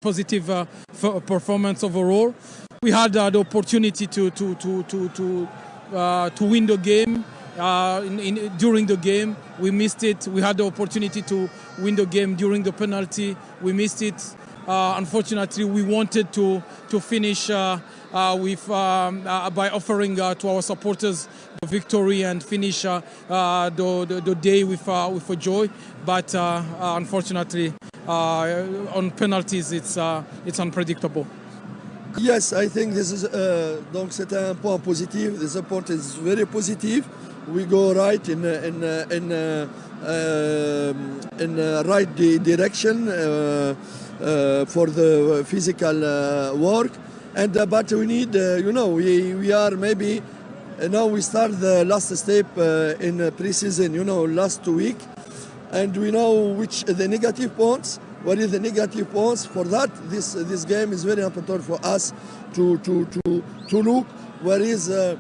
positive performance overall. We had the opportunity to win the game. During the game, we missed it. We had the opportunity to win the game during the penalty. We missed it. Unfortunately, we wanted to finish by offering to our supporters the victory and finish the day with a joy. But unfortunately, on penalties, it's unpredictable. Yes, I think this is donc c'est un point positif. The support is very positive. We go right in right direction for the physical work, and but we need we are maybe now we start the last step in pre-season last 2 weeks, and we know which the negative points. What is the negative points? For that, this game is very important for us to look where is the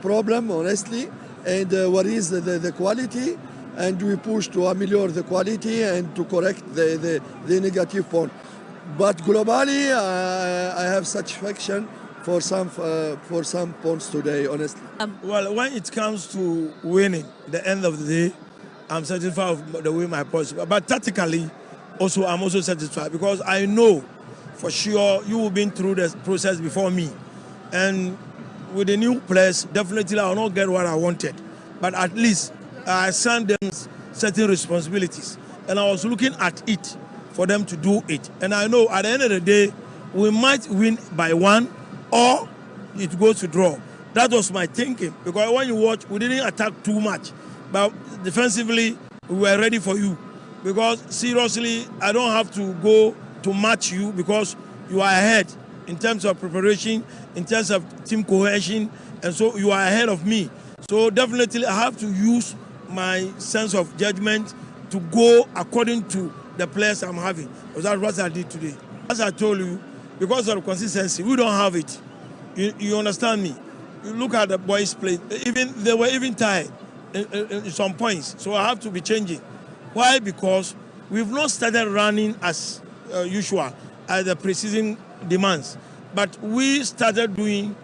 problem honestly, and what is the quality, and we push to ameliorate the quality and to correct the negative point. But globally, I have satisfaction for some points today, honestly. Well, when it comes to winning, the end of the day, I'm satisfied with the way my points. But tactically, also I'm also satisfied because I know for sure you have been through the process before me, and with the new players, definitely I will not get what I wanted, but at least I assigned them certain responsibilities, and I was looking at it for them to do it. And I know at the end of the day, we might win by 1 or it goes to draw. That was my thinking, because when you watch, we didn't attack too much, but defensively, we were ready for you. Because seriously, I don't have to go to match you because you are ahead in terms of preparation, in terms of team cohesion, and so you are ahead of me. So definitely I have to use my sense of judgment to go according to the players I'm having. Because that's what I did today. As I told you, because of the consistency, we don't have it. You understand me? You look at the boys play. They were even tired in some points. So I have to be changing. Why? Because we've not started running as usual as the preseason demands. But we started doing,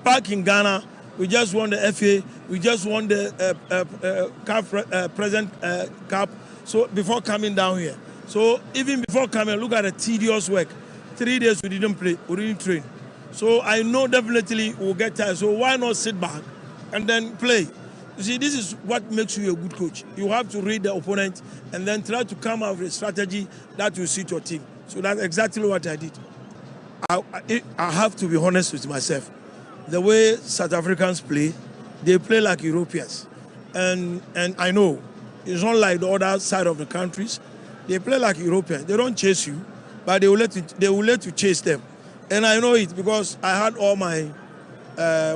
back in Ghana, we just won the FA, we just won the present cup. So before coming down here. So even before coming, look at the tedious work. 3 days we didn't play, we didn't train. So I know definitely we'll get tired. So why not sit back and then play? You see, this is what makes you a good coach. You have to read the opponent and then try to come up with a strategy that will suit your team. So that's exactly what I did. I have to be honest with myself. The way South Africans play, they play like Europeans. And I know it's not like the other side of the countries. They play like Europeans. They don't chase you, but they will let you chase them. And I know it because I had all my, I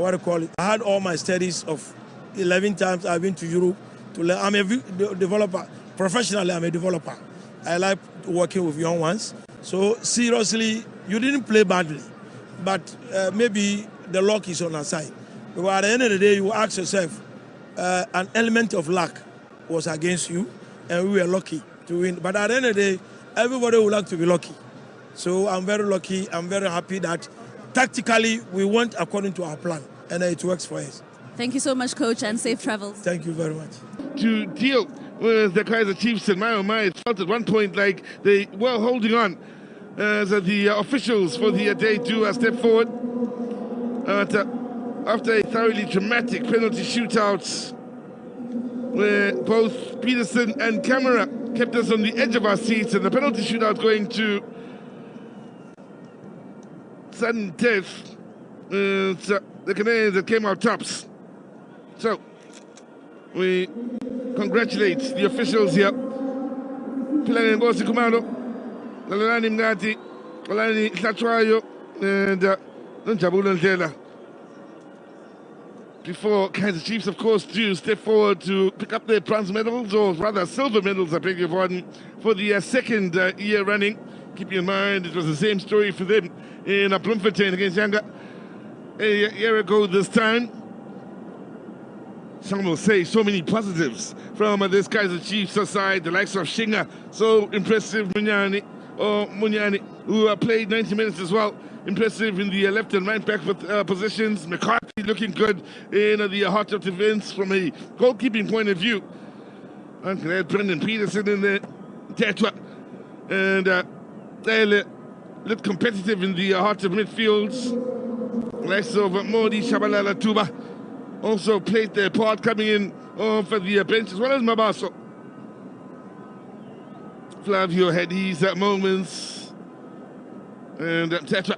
had all my studies of 11 times I've been to Europe to learn. I'm a developer. Professionally, I'm a developer. I like working with young ones. So seriously, you didn't play badly, but maybe the luck is on our side. Because at the end of the day, you ask yourself, an element of luck was against you, and we were lucky to win. But at the end of the day, everybody would like to be lucky. So I'm very lucky. I'm very happy that tactically we went according to our plan, and it works for us. Thank you so much, Coach, and safe travels. Thank you very much. To deal with the Kaizer Chiefs, and it felt at one point like they were holding on as the officials for the day do a step forward. After a thoroughly dramatic penalty shootout, where both Peterson and Camera kept us on the edge of our seats, and the penalty shootout going to sudden death, the Canadians that came out tops. So, we congratulate the officials here. Pilani Ngosi Kumalo, Lalani Mngati, Lalani Tlatwayo, and Njabula Ndlela. Before Kaizer Chiefs, of course, do step forward to pick up their bronze medals, or rather silver medals, I beg your pardon, for the second year running. Keep in mind, it was the same story for them in Bloemfontein against Yanga a year ago this time. Some will say so many positives from this Kaizer Chiefs side, the likes of Shinga, so impressive, Munyani, Munyani, who played 90 minutes as well. Impressive in the left and right back positions. McCarthy looking good in the heart of defence from a goalkeeping point of view. And they had Brendan Peterson in there, Tetwa, and they looked competitive in the heart of midfields. Likes of Modi Shabalala Tuba also played their part coming in for the bench, as well as Mabaso. Flavio had his moments, and Tetra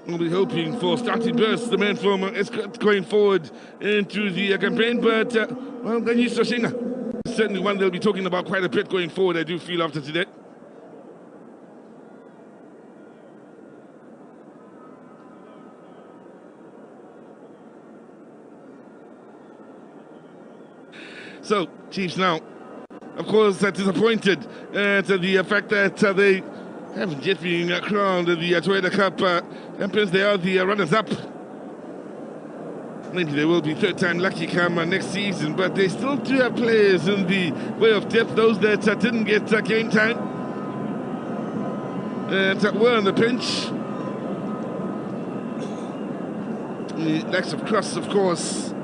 will be hoping for starting bursts. The man from Escort going forward into the campaign, but well, Ganyi Soshinga, certainly one they'll be talking about quite a bit going forward, I do feel, after today. So, Chiefs now, of course, disappointed at the fact that they haven't yet been crowned the Toyota Cup champions. They are the runners-up. Maybe they will be third-time lucky come next season, but they still do have players in the way of depth, those that didn't get game time and were on the bench. The likes of Cross, of course,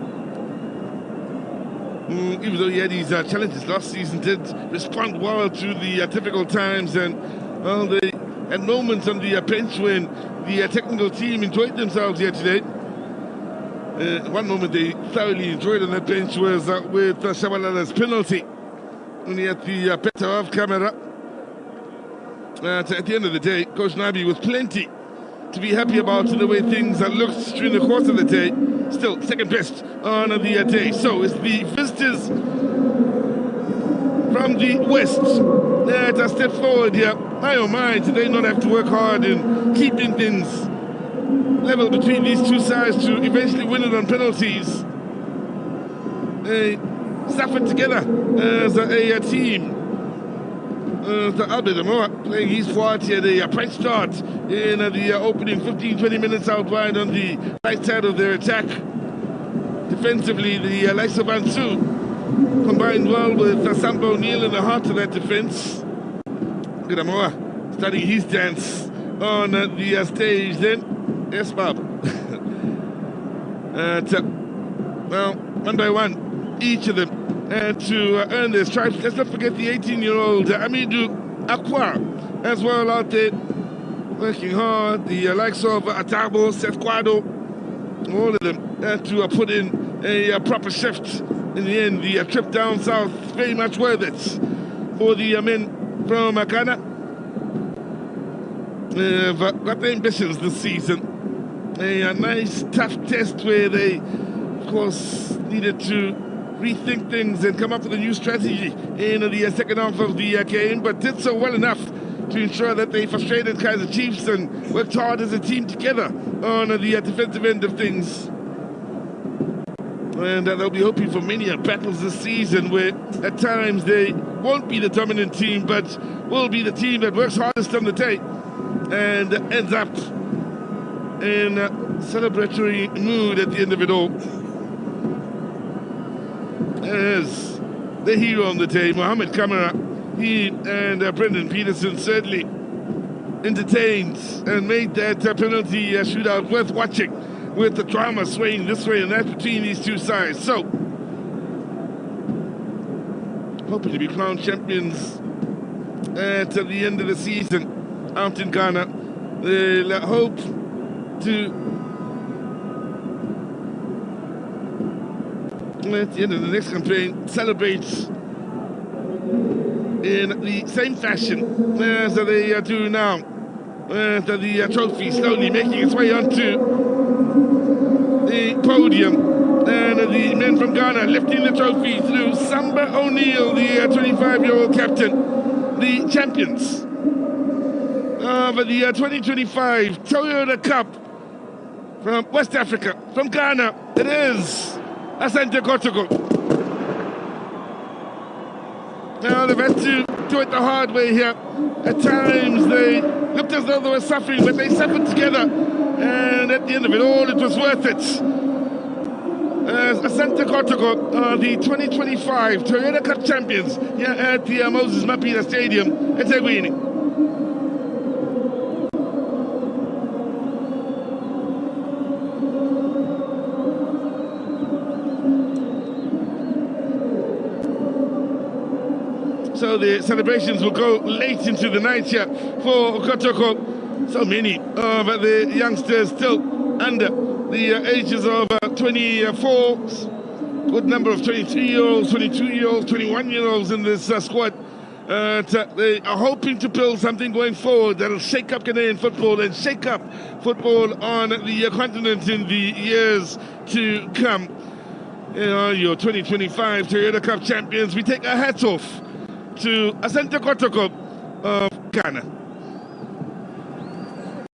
even though he had his challenges last season, did respond well to the difficult times, and well, they had moments on the bench when the technical team enjoyed themselves here today. One moment they thoroughly enjoyed on that bench was with Shabalala's penalty, only at the better of camera. At the end of the day, Coach Nabi with plenty to be happy about the way things looked during the course of the day. Still second best on the day. So it's the visitors from the west that are step forward here. My oh my, do they not have to work hard in keeping things level between these two sides to eventually win it on penalties? They suffered together as a team. The Albert Amoa playing his part here, the bright start in the opening 15-20 minutes out wide on the right side of their attack. Defensively, the likes of Ansu combined well with Sambo O'Neill in the heart of that defense. Good Amoa starting his dance on the stage then. Yes, Bob. Well, one by one, each of them to earn their stripes. Let's not forget the 18-year-old Amidou Akwa as well out there working hard. The likes of Atabo, Seth Quado, all of them to put in a proper shift. In the end, the trip down south very much worth it for the men from Ghana. They've got their ambitions this season. A nice tough test where they, of course, needed to rethink things and come up with a new strategy in the second half of the game, but did so well enough to ensure that they frustrated Kaizer Chiefs and worked hard as a team together on the defensive end of things. And they'll be hoping for many battles this season where at times they won't be the dominant team, but will be the team that works hardest on the day and ends up in a celebratory mood at the end of it all. As the hero on the day, Mohamed Kamara, he and Brendan Peterson certainly entertained and made that penalty shootout worth watching, with the drama swaying this way and that between these two sides. So, hoping to be crowned champions at the end of the season out in Ghana. They'll hope to, at the end of the next campaign, celebrate in the same fashion as they do now. The trophy slowly making its way onto the podium, and the men from Ghana lifting the trophy through Samba O'Neill, the 25-year-old captain, the champions of the 2025 Toyota Cup from West Africa, from Ghana. It is Asante Kotoko. Now they've had to do it the hard way here. At times they looked as though they were suffering, but they suffered together. And at the end of it all, it was worth it. Asante Kotoko, the 2025 Toyota Cup champions here at the Moses Mapida Stadium at Eguini. So the celebrations will go late into the night here for Kotoko. So many of the youngsters still under the ages of 24, good number of 23-year-olds, 22-year-olds, 21-year-olds in this squad. They are hoping to build something going forward that will shake up Ghanaian football and shake up football on the continent in the years to come. Your 2025 Toyota Cup champions, we take our hats off to Asante Kotoko of Ghana.